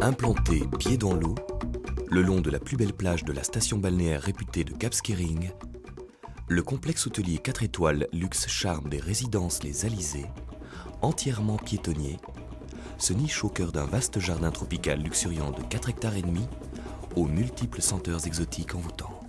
Implanté pied dans l'eau, le long de la plus belle plage de la station balnéaire réputée de Cap Skirring, le complexe hôtelier 4 étoiles luxe charme des résidences Les Alizés, entièrement piétonnier, se niche au cœur d'un vaste jardin tropical luxuriant de 4 hectares et demi, aux multiples senteurs exotiques envoûtantes.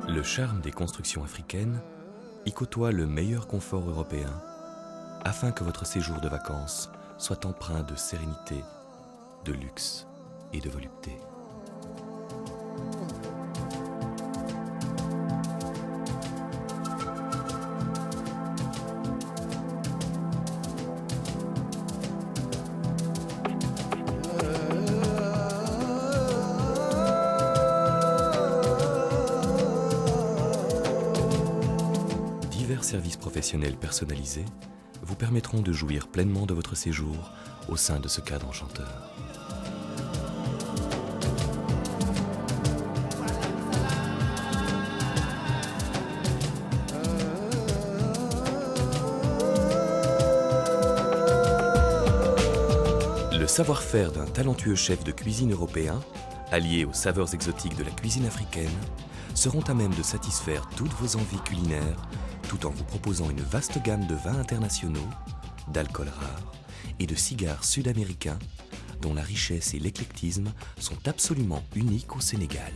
Le charme des constructions africaines y côtoie le meilleur confort européen afin que votre séjour de vacances soit empreint de sérénité, de luxe et de volupté. Divers services professionnels personnalisés vous permettront de jouir pleinement de votre séjour au sein de ce cadre enchanteur. Le savoir-faire d'un talentueux chef de cuisine européen, allié aux saveurs exotiques de la cuisine africaine, seront à même de satisfaire toutes vos envies culinaires tout en vous proposant une vaste gamme de vins internationaux, d'alcools rares et de cigares sud-américains dont la richesse et l'éclectisme sont absolument uniques au Sénégal.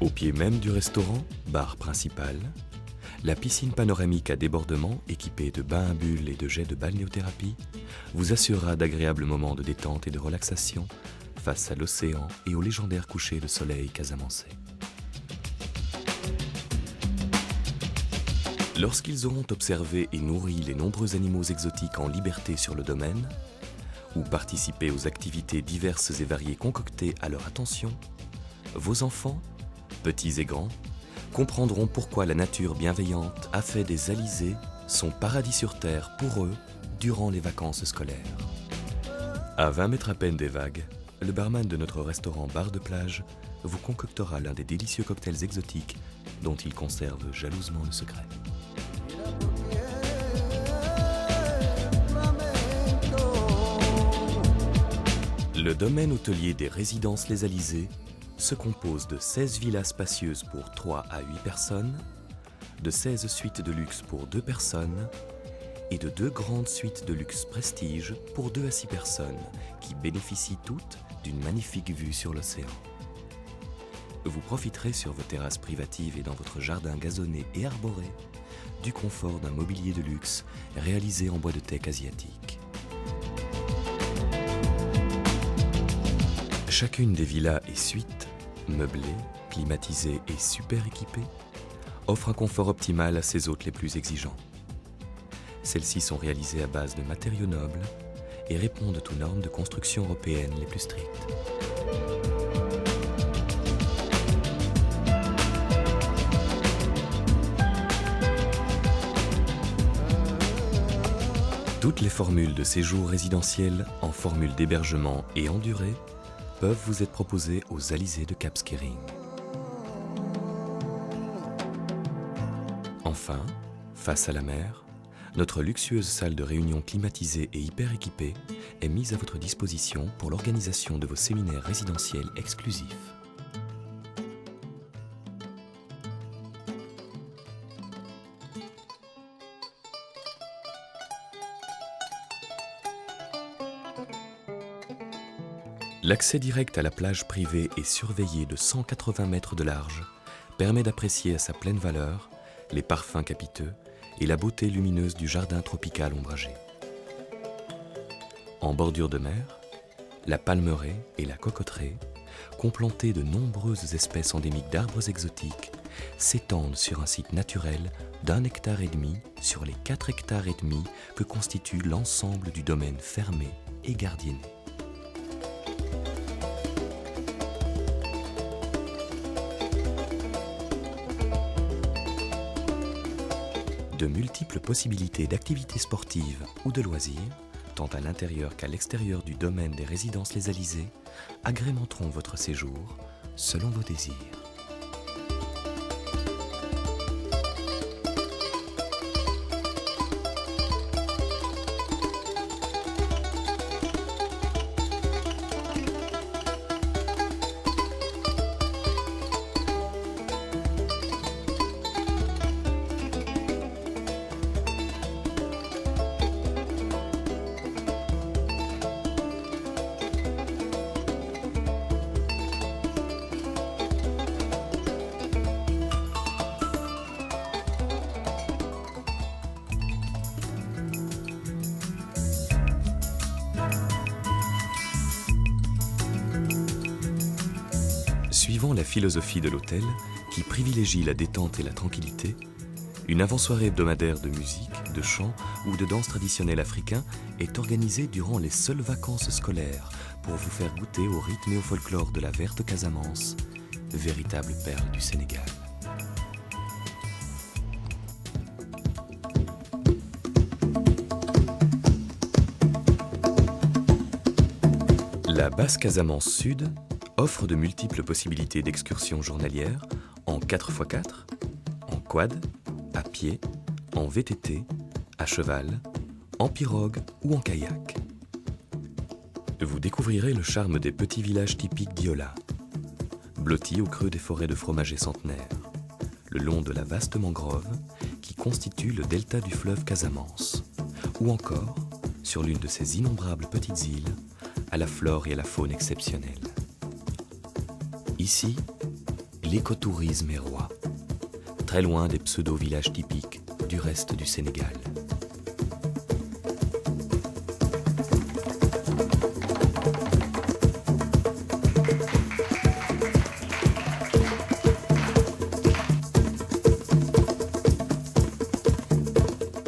Au pied même du restaurant, bar principal, la piscine panoramique à débordement équipée de bains à bulles et de jets de balnéothérapie vous assurera d'agréables moments de détente et de relaxation face à l'océan et au légendaire coucher de soleil casamançais. Lorsqu'ils auront observé et nourri les nombreux animaux exotiques en liberté sur le domaine, ou participé aux activités diverses et variées concoctées à leur attention, vos enfants, petits et grands, comprendront pourquoi la nature bienveillante a fait des Alizés son paradis sur terre pour eux durant les vacances scolaires. À 20 mètres à peine des vagues, le barman de notre restaurant bar de plage vous concoctera l'un des délicieux cocktails exotiques dont il conserve jalousement le secret. Le domaine hôtelier des résidences Les Alizés se compose de 16 villas spacieuses pour 3 à 8 personnes, de 16 suites de luxe pour 2 personnes et de 2 grandes suites de luxe prestige pour 2 à 6 personnes qui bénéficient toutes d'une magnifique vue sur l'océan. Vous profiterez sur vos terrasses privatives et dans votre jardin gazonné et arboré du confort d'un mobilier de luxe réalisé en bois de teck asiatique. Chacune des villas et suites, meublées, climatisées et super équipées, offre un confort optimal à ses hôtes les plus exigeants. Celles-ci sont réalisées à base de matériaux nobles et répondent aux normes de construction européennes les plus strictes. Toutes les formules de séjour résidentiel en formule d'hébergement et en durée peuvent vous être proposées aux Alizés de Cap Skirring. Enfin, face à la mer, notre luxueuse salle de réunion climatisée et hyper équipée est mise à votre disposition pour l'organisation de vos séminaires résidentiels exclusifs. L'accès direct à la plage privée et surveillée de 180 mètres de large permet d'apprécier à sa pleine valeur les parfums capiteux et la beauté lumineuse du jardin tropical ombragé. En bordure de mer, la palmeraie et la cocotteraie, complantées de nombreuses espèces endémiques d'arbres exotiques, s'étendent sur un site naturel d'1,5 hectare sur les 4,5 hectares que constitue l'ensemble du domaine fermé et gardienné. De multiples possibilités d'activités sportives ou de loisirs, tant à l'intérieur qu'à l'extérieur du domaine des résidences Les Alizés, agrémenteront votre séjour selon vos désirs. Suivant la philosophie de l'hôtel, qui privilégie la détente et la tranquillité, une avant-soirée hebdomadaire de musique, de chant ou de danse traditionnelle africain est organisée durant les seules vacances scolaires pour vous faire goûter au rythme et au folklore de la verte Casamance, véritable perle du Sénégal. La basse Casamance Sud offre de multiples possibilités d'excursions journalières en 4x4, en quad, à pied, en VTT, à cheval, en pirogue ou en kayak. Vous découvrirez le charme des petits villages typiques d'Iola, blottis au creux des forêts de fromagers centenaires, le long de la vaste mangrove qui constitue le delta du fleuve Casamance, ou encore sur l'une de ces innombrables petites îles à la flore et à la faune exceptionnelles. Ici, l'écotourisme est roi, très loin des pseudo-villages typiques du reste du Sénégal.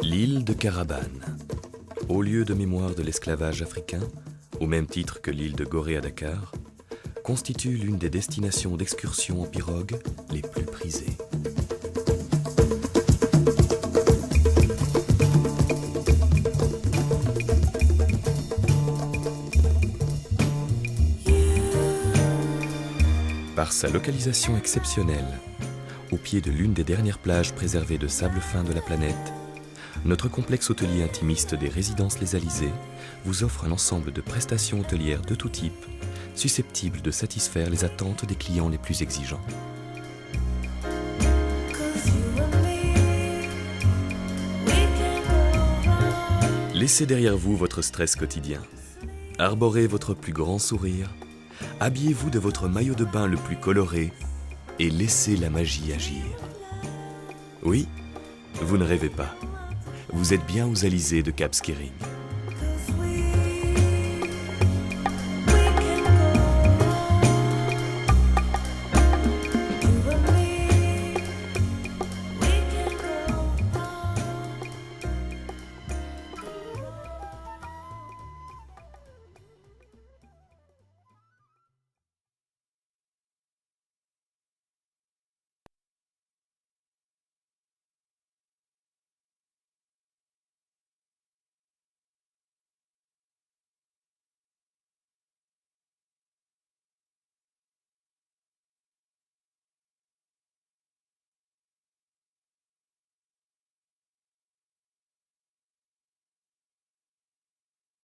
L'île de Carabane, haut lieu de mémoire de l'esclavage africain, au même titre que l'île de Gorée à Dakar, constitue l'une des destinations d'excursion en pirogue les plus prisées. Par sa localisation exceptionnelle, au pied de l'une des dernières plages préservées de sable fin de la planète, notre complexe hôtelier intimiste des résidences Les Alizés vous offre un ensemble de prestations hôtelières de tout type, susceptibles de satisfaire les attentes des clients les plus exigeants. Laissez derrière vous votre stress quotidien, arborez votre plus grand sourire, habillez-vous de votre maillot de bain le plus coloré et laissez la magie agir. Oui, vous ne rêvez pas, vous êtes bien aux Alizés de Cap Skirring.